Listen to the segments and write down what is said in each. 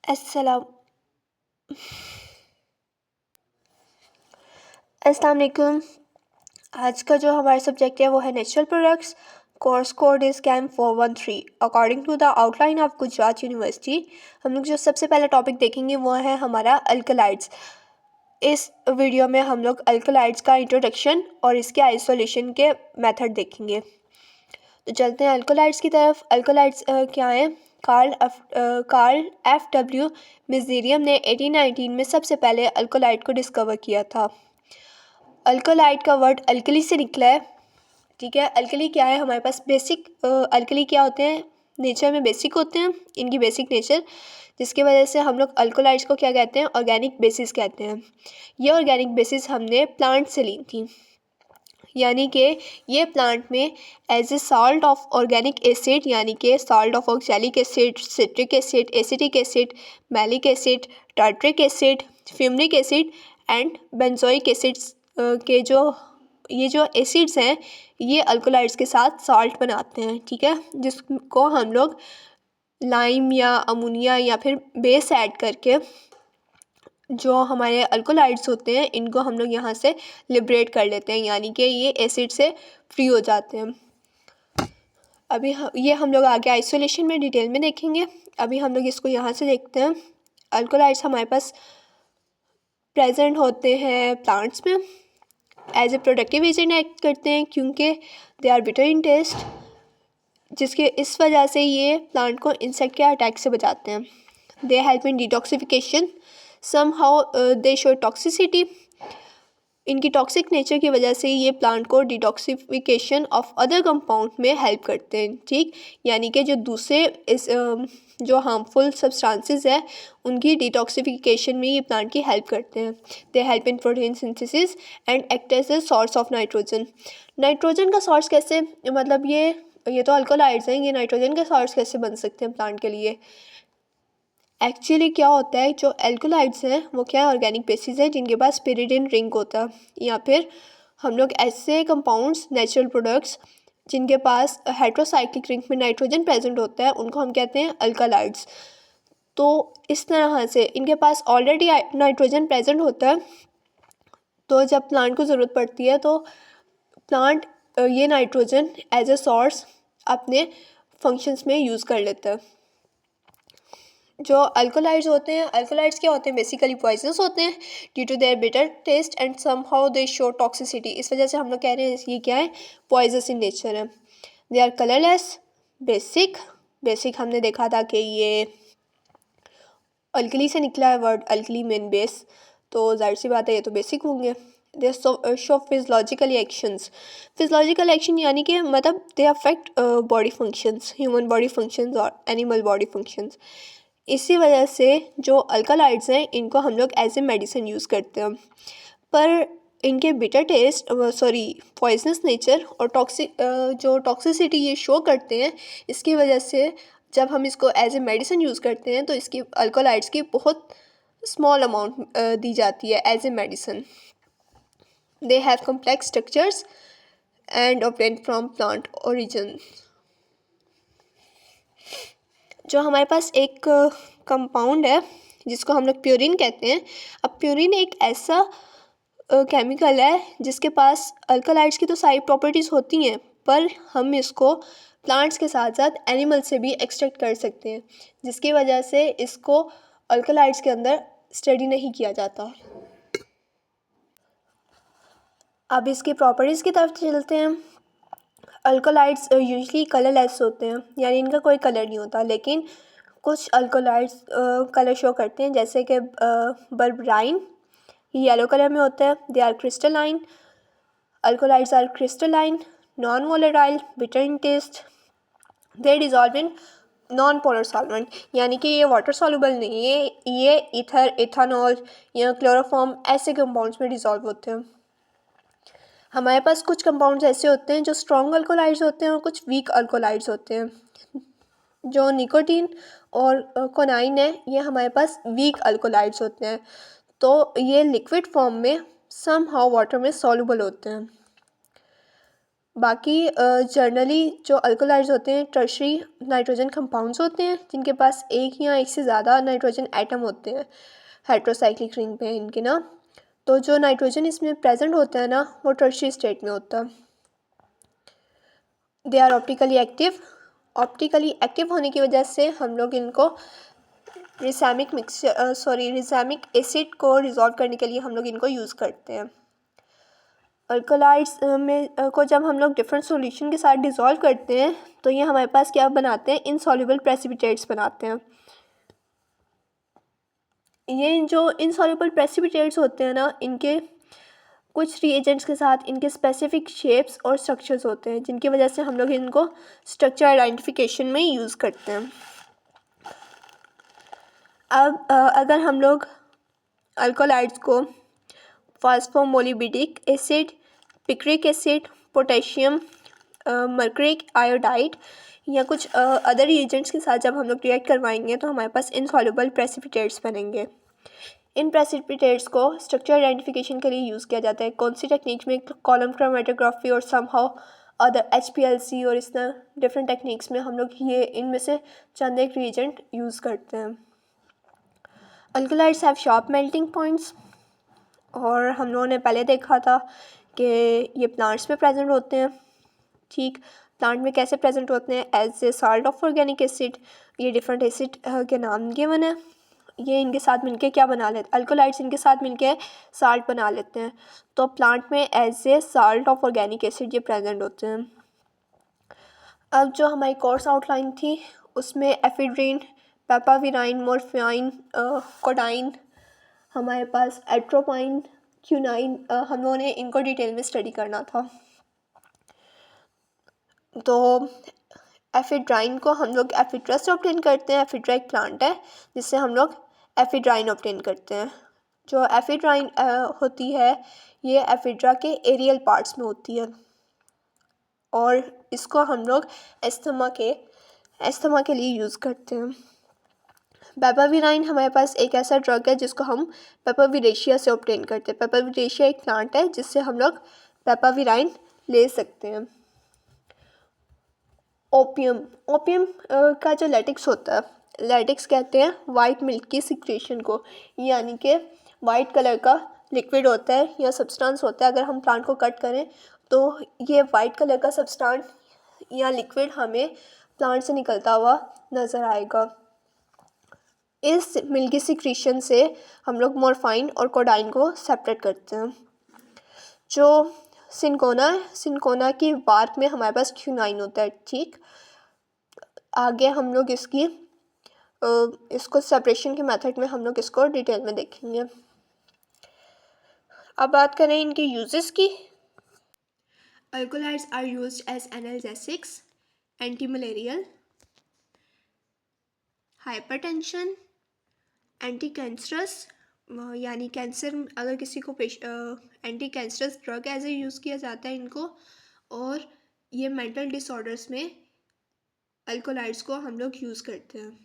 अस्सलाम अस्सलाम वालेकुम। आज का जो हमारा सब्जेक्ट है वो है natural products. Course code is chem 413 according to the outline of Gujarat University. हम लोग जो सबसे पहला टॉपिक देखेंगे वो है हमारा अल्कलाइड्स। इस वीडियो में हम लोग अल्कलाइड्स का इंट्रोडक्शन और इसके आइसोलेशन के मेथड देखेंगे। तो चलते हैं अल्कलाइड्स की तरफ। अल्कलाइड्स क्या हैं? कार्ल एफ डब्ल्यू मिज़ेरियम ने 1819 में सबसे पहले अल्कोलाइड को डिस्कवर किया था। अल्कोलाइड का वर्ड अल्कली से निकला है। ठीक है, अल्कली क्या है? हमारे पास बेसिक अल्कली क्या होते हैं? नेचर में बेसिक होते हैं, इनकी बेसिक नेचर, जिसकी वजह से हम लोग अल्कोलाइड्स को क्या कहते हैं? ऑर्गेनिक बेसिस कहते हैं। ये ऑर्गेनिक बेसिस हमने प्लांट से ली थी, यानी कि ये प्लांट में as a salt of organic acid, यानी कि salt of oxalic acid, citric acid, acetic acid, malic acid, tartaric acid, fumaric acid and benzoic acids के जो एसिड्स हैं ये अल्कोलाइड्स के साथ साल्ट बनाते हैं। ठीक है, जिसको हम लोग लाइम या अमोनिया या फिर बेस ऐड करके जो हमारे अल्कोलाइड्स होते हैं इनको हम लोग यहाँ से लिबरेट कर लेते हैं, यानी कि ये एसिड से फ्री हो जाते हैं। अभी ये हम लोग आगे आइसोलेशन में डिटेल में देखेंगे। अभी हम लोग इसको यहाँ से देखते हैं। अल्कोलाइड्स हमारे पास प्रेजेंट होते हैं प्लांट्स में, as a productive agent act करते हैं क्योंकि they are bitter in taste, जिसके इस वजह से ये प्लांट को इंसेक्ट के अटैक से बचाते हैं। They help in detoxification, somehow they show toxicity। इनकी टॉक्सिक नेचर की वजह से ये प्लांट को डिटॉक्सिफिकेशन ऑफ अदर कंपाउंड में हेल्प करते हैं। ठीक, यानी कि जो दूसरे जो हार्मफुल सब्सटेंसेस है उनकी डिटॉक्सिफिकेशन में ये प्लांट की हेल्प करते हैं। They help in protein synthesis and act as a source of nitrogen. Nitrogen का सोर्स कैसे, मतलब ये तो अल्कोलाइड्स हैं, ये नाइट्रोजन के सोर्स कैसे बन सकते हैं प्लांट के लिए? एक्चुअली क्या होता है, जो एल्कोलाइड्स हैं वो क्या है? ऑर्गेनिक बेसिस है जिनके पास पिरिडिन रिंग होता है, या फिर हम लोग ऐसे कंपाउंड्स, नेचुरल प्रोडक्ट्स जिनके पास हेट्रोसाइक्लिक रिंग में नाइट्रोजन प्रेजेंट होता है उनको हम कहते हैं अल्कालाइड्स। तो इस तरह से इनके पास ऑलरेडी नाइट्रोजन प्रेजेंट होता है, तो जब प्लांट को ज़रूरत पड़ती है तो प्लांट ये नाइट्रोजन एज ए सोर्स अपने फंक्शंस में यूज़ कर लेता है। जो अल्कोलाइड्स होते हैं, अल्कोलाइड्स क्या होते हैं? बेसिकली पॉइजनस होते हैं due to their bitter taste and somehow they show toxicity. इस वजह से हम लोग कह रहे हैं ये क्या है? पॉइजनस इन नेचर है। दे आर कलरलेस, बेसिक हमने देखा था कि ये अल्कली से निकला है वर्ड, अल्कली मेन बेस, तो जाहिर सी बात है ये तो बेसिक होंगे। They show physiological actions. Physiological action यानी कि मतलब they affect body functions, human body functions और एनिमल बॉडी फंक्शंस। इसी वजह से जो अल्कालाइड्स हैं इनको हम लोग एज ए मेडिसिन यूज़ करते हैं, पर इनके बिटर टेस्ट, पॉइजनस नेचर और जो टॉक्सिसिटी ये शो करते हैं, इसकी वजह से जब हम इसको एज ए मेडिसिन यूज़ करते हैं तो इसकी अल्कोलाइड्स की बहुत स्मॉल अमाउंट दी जाती है as a medicine. They have complex structures and obtain from plant origin. जो हमारे पास एक कंपाउंड है जिसको हम लोग प्यूरिन कहते हैं। अब प्यूरिन एक ऐसा केमिकल है जिसके पास अल्कलाइड्स की तो सारी प्रॉपर्टीज़ होती हैं, पर हम इसको प्लांट्स के साथ साथ एनिमल से भी एक्सट्रैक्ट कर सकते हैं, जिसकी वजह से इसको अल्कलाइड्स के अंदर स्टडी नहीं किया जाता। अब इसकी प्रॉपर्टीज़ की तरफ चलते हैं। अल्कोलाइड्स यूजली कलरलेस होते हैं, यानी इनका कोई कलर नहीं होता, लेकिन कुछ अल्कोलाइड्स कलर शो करते हैं, जैसे कि बर्बराइन, ये येलो कलर में होता है। They are crystalline, alkaloids are crystalline, non volatile, bitter in taste. They dissolve in non polar solvent, यानी कि ये वाटर सॉल्युबल नहीं है, ये ईथर, इथानॉल या क्लोरोफॉर्म ऐसे कंपाउंड्स में डिजॉल्व होते हैं। हमारे पास कुछ कंपाउंड्स ऐसे होते हैं जो स्ट्रॉन्ग अल्कोलाइड्स होते हैं और कुछ वीक अल्कोलाइड्स होते हैं। जो निकोटीन और कोनाइन है ये हमारे पास वीक अल्कोलाइड्स होते हैं, तो ये लिक्विड फॉर्म में समहाउ वाटर में सॉल्युबल होते हैं। बाकी जनरली जो अल्कोलाइड्स होते हैं टर्शरी नाइट्रोजन कंपाउंड्स होते हैं जिनके पास एक या एक से ज़्यादा नाइट्रोजन एटम होते हैं हेट्रोसाइक्लिक रिंग पे इनके ना। तो जो नाइट्रोजन इसमें प्रेजेंट होता है ना वो टर्शरी स्टेट में होता है। They are optically active. Optically active होने की वजह से हम लोग इनको रिसामिक एसिड को रिजॉल्व करने के लिए हम लोग इनको यूज़ करते हैं। अल्कोलाइड्स में को जब हम लोग डिफरेंट सॉल्यूशन के साथ डिज़ोल्व करते हैं तो ये हमारे पास क्या बनाते हैं, इनसॉल्युबल प्रेसिपिटेट्स बनाते हैं। ये जो इनसॉल्युबल प्रेसिपिटेट्स होते हैं ना इनके कुछ रिएजेंट्स के साथ इनके स्पेसिफिक शेप्स और स्ट्रक्चर्स होते हैं जिनकी वजह से हम लोग इनको स्ट्रक्चर आइडेंटिफिकेशन में यूज़ करते हैं। अब अगर हम लोग अल्कोलाइड्स को phosphomolybdic acid, picric acid, potassium mercuric iodide या कुछ अदर रिएजेंट्स के साथ जब हम लोग रिएक्ट करवाएंगे तो हमारे पास इनसॉल्युबल प्रेसिपिटेट्स बनेंगे। इन प्रेसिपिटेट्स को स्ट्रक्चर आइडेंटिफिकेशन के लिए यूज़ किया जाता है। कौन सी टेक्निक्स में, कॉलम क्रोमेटोग्राफी और समहाउ अदर HPLC और इस तरह डिफरेंट टेक्निक्स में हम लोग ये इनमें से चंद एक रिएजेंट यूज़ करते हैं। Alkaloids have sharp melting points और हम लोगों ने पहले देखा था कि ये प्लांट्स में प्रेजेंट होते हैं। ठीक, प्लांट में कैसे प्रेजेंट होते हैं, as a salt of organic acid. ये डिफरेंट एसिड के नाम गिवन है। ये इनके साथ मिलके क्या बना लेते, अल्कोलाइड्स इनके साथ मिलके साल्ट बना लेते हैं। तो प्लांट में as a salt of organic acid ये प्रेजेंट होते हैं। अब जो हमारी कोर्स आउटलाइन थी उसमें एफिड्रीन, पेपाविराइन, मोर्फियाइन, कोडाइन, हमारे पास एट्रोपाइन, क्यूनाइन, हम लोगों ने इनको डिटेल में स्टडी करना था। तो एफिड्राइन को हम लोग एफिड्रा से ऑब्टेन करते हैं। एफिड्रा एक प्लांट है जिससे हम लोग एफिड्राइन ऑब्टेन करते हैं। जो एफिड्राइन होती है ये एफिड्रा के एरियल पार्ट्स में होती है और इसको हम लोग एस्थमा के लिए यूज़ करते हैं। पेपाविराइन हमारे पास एक ऐसा ड्रग है जिसको हम पेपाविरेशिया से ऑब्टेन करते हैं। पेपाविरेशिया एक प्लांट है जिससे हम लोग पेपाविराइन ले सकते हैं। ओपियम का जो लेटिक्स होता है, लेटिक्स कहते हैं वाइट मिल्क की सिक्रेशन को, यानी कि वाइट कलर का लिक्विड होता है या सब्सटेंस होता है। अगर हम प्लांट को कट करें तो ये वाइट कलर का सब्सटेंस या लिक्विड हमें प्लांट से निकलता हुआ नज़र आएगा। इस मिल्की सिक्रीशन से हम लोग मोर्फाइन और कोडाइन को सेपरेट करते हैं। जो सिनकोना की बार्क में हमारे पास क्यूनाइन होता है। ठीक, आगे हम लोग इसको सेपरेशन के मेथड में हम लोग इसको डिटेल में देखेंगे। अब बात करें इनके यूजेस की। Alkaloids are used as analgesics, anti malarial, hypertension, anti cancerous, यानी कैंसर अगर किसी को anti cancerous drug as a use किया जाता है इनको। और ये मेंटल डिसऑर्डर्स में अल्कोलाइड्स को हम लोग यूज़ करते हैं।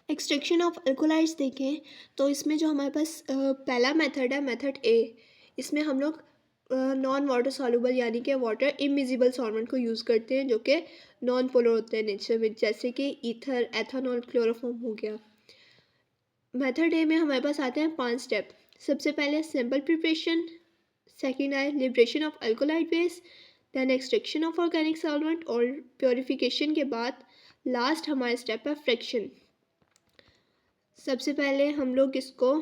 एक्सट्रैक्शन ऑफ अल्कोलाइड्स देखें तो इसमें जो हमारे पास पहला मेथड है, मेथड ए, इसमें हम लोग नॉन वाटर सॉल्युबल यानी कि वाटर इमिजिबल सॉल्वेंट को यूज़ करते हैं जो कि नॉन पोलर होते हैं नेचर में, जैसे कि ईथर, एथेनॉल, क्लोरोफॉर्म हो गया। मेथड ए में हमारे पास आते हैं 5 स्टेप। सबसे पहले सिंपल प्रिपरेशन, सेकेंड है liberation of alkaloid base, then extraction of organic solvent और प्योरिफिकेशन के बाद लास्ट हमारा स्टेप है फ्रैक्शन। सबसे पहले हम लोग इसको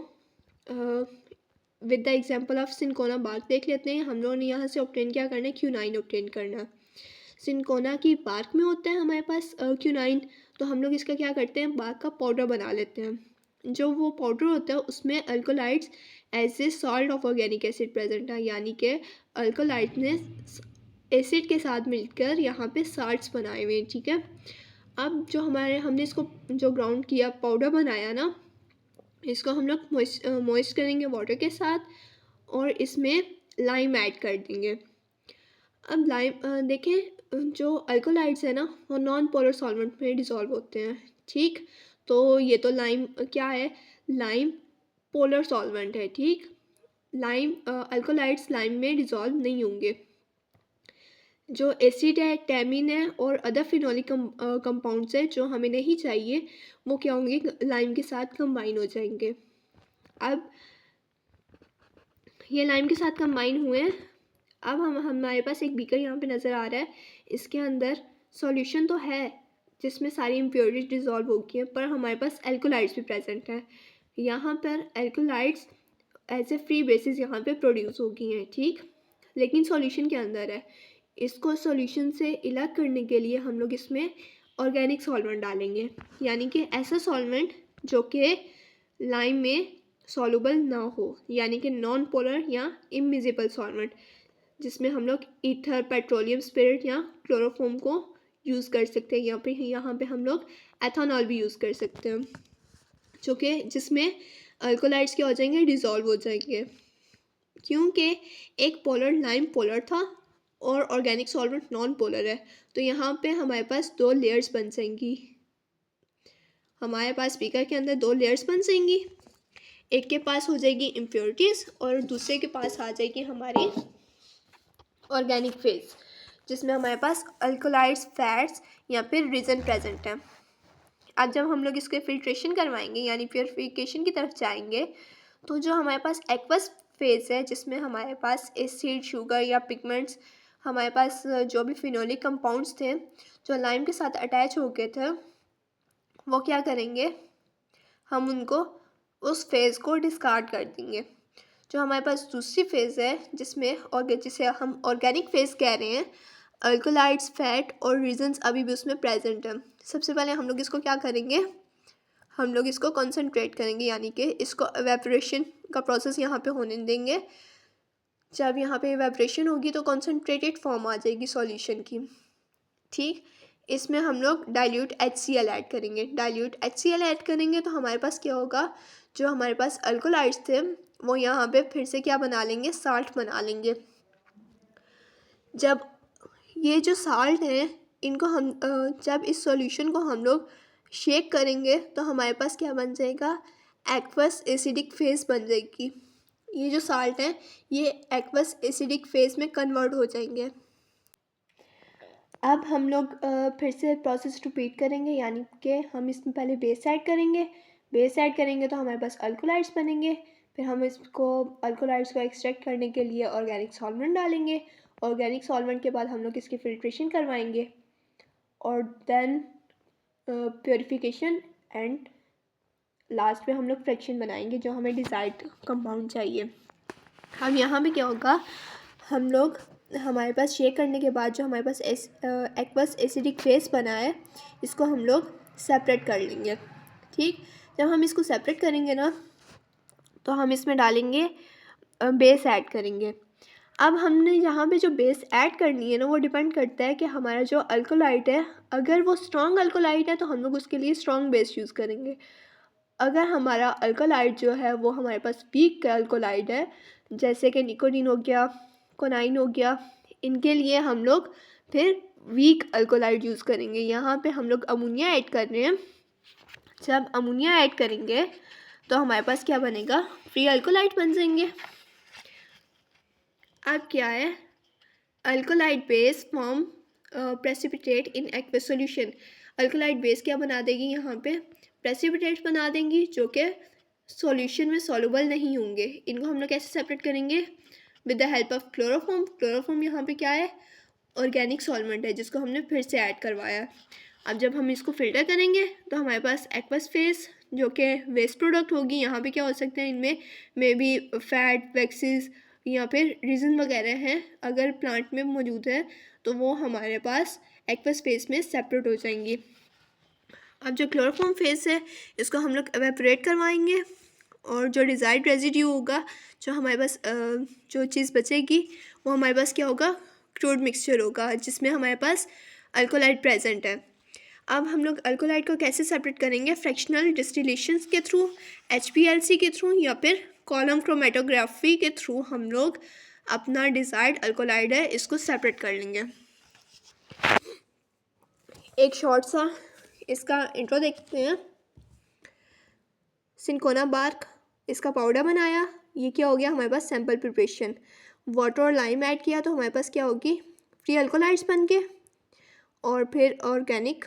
with the example of cinchona bark देख लेते हैं। हम लोगों ने यहाँ से ऑब्टेन क्या करना है, क्यूनाइन ऑब्टेन करना। सिनकोना की बार्क में होता है हमारे पास क्यूनाइन, तो हम लोग इसका क्या करते हैं, बार्क का पाउडर बना लेते हैं। जो वो पाउडर होता है उसमें alkaloids as a salt of organic acid present है, यानी कि अल्कोलाइड्स ने एसिड के साथ मिलकर यहाँ पे साल्ट्स बनाए हुए हैं। ठीक है, अब जो हमने इसको जो ग्राउंड किया पाउडर बनाया ना, इसको हम लोग मॉइस्ट करेंगे वाटर के साथ और इसमें लाइम ऐड कर देंगे। अब लाइम देखें, जो अल्कोलाइड्स है ना वो नॉन पोलर सॉल्वेंट में डिज़ोल्व होते हैं। ठीक, तो ये तो लाइम क्या है, लाइम पोलर सॉल्वेंट है। ठीक, अल्कोलाइड्स लाइम में डिज़ोल्व नहीं होंगे। जो एसिड है, टैमिन है और अदर फिनोलिक कंपाउंड्स है जो हमें नहीं चाहिए, वो क्या होंगे, लाइम के साथ कंबाइन हो जाएंगे। अब ये लाइम के साथ कंबाइन हुए हैं। अब हमारे पास एक बीकर यहाँ पे नज़र आ रहा है। इसके अंदर सॉल्यूशन तो है जिसमें सारी इम्प्योरिटीज डिज़ोल्व हो गई हैं, पर हमारे पास एल्कोलाइड्स भी प्रेजेंट हैं। यहाँ पर alkaloids as a free basis यहाँ पे प्रोड्यूस हो गई हैं, ठीक, लेकिन सॉल्यूशन के अंदर है। इसको सॉल्यूशन से अलग करने के लिए हम लोग इसमें ऑर्गेनिक सॉल्वेंट डालेंगे, यानी कि ऐसा सॉल्वेंट जो कि लाइम में सॉल्युबल ना हो, यानी कि नॉन पोलर या इमिजिबल सॉल्वेंट, जिसमें हम लोग ईथर, पेट्रोलियम स्पिरिट या क्लोरोफॉर्म को यूज़ कर सकते हैं। यहाँ पे हम लोग एथेनॉल भी यूज़ कर सकते हैं, जो कि जिसमें अल्कोलाइड्स क्या हो जाएंगे, डिज़ोल्व हो जाएंगे, क्योंकि एक पोलर लाइम पोलर था और ऑर्गेनिक सॉल्वेंट नॉन पोलर है, तो यहाँ पे हमारे पास दो लेयर्स बन जाएंगी। हमारे पास बीकर के अंदर दो लेयर्स बन जाएंगी, एक के पास हो जाएगी इम्प्योरिटीज़ और दूसरे के पास आ जाएगी हमारी ऑर्गेनिक फेज, जिसमें हमारे पास अल्कोलाइड्स, फैट्स या फिर रीजन प्रेजेंट है। आज जब हम लोग इसके फिल्ट्रेशन करवाएंगे यानी प्योरिफिकेशन की तरफ जाएंगे, तो जो हमारे पास एक्वस फेज है, जिसमें हमारे पास एसिड, शुगर या पिगमेंट्स, हमारे पास जो भी फिनोलिक कंपाउंड्स थे जो लाइम के साथ अटैच हो गए थे, वो क्या करेंगे, हम उनको उस फेज़ को डिस्कार्ड कर देंगे। जो हमारे पास दूसरी फेज़ है जिसे हम ऑर्गेनिक फेज़ कह रहे हैं, अल्कोलाइड्स, फैट और रीजन्स अभी भी उसमें प्रेजेंट है। सबसे पहले हम लोग इसको क्या करेंगे, हम लोग इसको कंसंट्रेट करेंगे, यानी कि इसको एवेपोरेशन का प्रोसेस यहाँ पे होने देंगे। जब यहाँ पे एवेपोरेशन होगी तो कंसंट्रेटेड फॉर्म आ जाएगी सॉल्यूशन की, ठीक। इसमें हम लोग डाइल्यूट HCl ऐड करेंगे। डाइल्यूट HCl ऐड करेंगे तो हमारे पास क्या होगा, जो हमारे पास अल्कोलाइड्स थे वो यहाँ पे फिर से क्या बना लेंगे, साल्ट बना लेंगे। जब ये जो साल्ट है इनको हम जब इस सॉल्यूशन को हम लोग शेक करेंगे तो हमारे पास क्या बन जाएगा, एक्वस एसिडिक फेस बन जाएगी। ये जो साल्ट है ये एक्वस एसिडिक फेस में कन्वर्ट हो जाएंगे। अब हम लोग फिर से प्रोसेस रिपीट करेंगे, यानी कि हम इसमें पहले बेस ऐड करेंगे। बेस ऐड करेंगे तो हमारे पास अल्कोलाइड्स बनेंगे। फिर हम इसको अल्कोलाइड्स को एक्सट्रैक्ट करने के लिए ऑर्गेनिक सॉल्वेंट डालेंगे। ऑर्गेनिक सॉल्वेंट के बाद हम लोग इसकी फिल्ट्रेशन करवाएंगे और देन प्योरिफिकेशन एंड लास्ट में हम लोग फ्रैक्शन बनाएंगे जो हमें डिज़ायर्ड कंपाउंड चाहिए। अब यहाँ पे क्या होगा, हम लोग हमारे पास शेक करने के बाद जो हमारे पास एक्वस एसिडिक फेस बना है इसको हम लोग सेपरेट कर लेंगे, ठीक। जब हम इसको सेपरेट करेंगे ना तो हम इसमें डालेंगे बेस ऐड करेंगे। अब हमने यहाँ पे जो बेस ऐड करनी है ना वो डिपेंड करता है कि हमारा जो अल्कोलाइड है, अगर वो स्ट्रॉन्ग अल्कोलाइड है तो हम लोग उसके लिए स्ट्रॉन्ग बेस यूज़ करेंगे। अगर हमारा अल्कोलाइड जो है वो हमारे पास वीक अल्कोलाइड है, जैसे कि निकोटीन हो गया, कोनाइन हो गया, इनके लिए हम लोग फिर वीक अल्कोलाइड यूज़ करेंगे। यहाँ पे हम लोग अमोनिया ऐड कर रहे हैं। जब अमोनिया ऐड करेंगे तो हमारे पास क्या बनेगा, फ्री अल्कोलाइड बन जाएंगे। अब क्या है, alkaloid base form precipitate in aqueous solution. Alkaloid base क्या बना देगी, यहाँ पे प्रेसिपिटेट बना देंगी जो कि सॉल्यूशन में सॉल्युबल नहीं होंगे। इनको हम लोग कैसे सेपरेट करेंगे, with the help of chloroform. Chloroform यहाँ पे क्या है, ऑर्गेनिक सॉल्वेंट है जिसको हमने फिर से ऐड करवाया। अब जब हम इसको फिल्टर करेंगे तो हमारे पास एक्वस फेस जो कि वेस्ट प्रोडक्ट होगी। यहाँ पे क्या हो सकते हैं, इनमें मे बी फैट, वैक्सीज या फिर रीजन वगैरह हैं, अगर प्लांट में मौजूद है तो वो हमारे पास एक्वस फेस में सेपरेट हो जाएंगी। अब जो क्लोरोफॉर्म फेस है इसको हम लोग एवेपोरेट करवाएंगे और जो डिज़ायर्ड रेजिड्यू होगा, जो हमारे पास जो चीज़ बचेगी वो हमारे पास क्या होगा, क्रूड मिक्सचर होगा जिसमें हमारे पास अल्कोलाइड प्रेजेंट है। अब हम लोग अल्कोलाइड को कैसे सेपरेट करेंगे, फ्रैक्शनल डिस्टिलेशंस के थ्रू, HPLC के थ्रू या फिर कॉलम क्रोमेटोग्राफी के थ्रू हम लोग अपना डिज़ायर्ड अल्कोलाइड है इसको सेपरेट कर लेंगे। एक शॉर्ट सा इसका इंट्रो देखते हैं। सिंकोना बार्क, इसका पाउडर बनाया, ये क्या हो गया हमारे पास सैम्पल प्रिपरेशन। वाटर और लाइम ऐड किया तो हमारे पास क्या होगी, फ्री अल्कोलाइड्स बन के, और फिर ऑर्गेनिक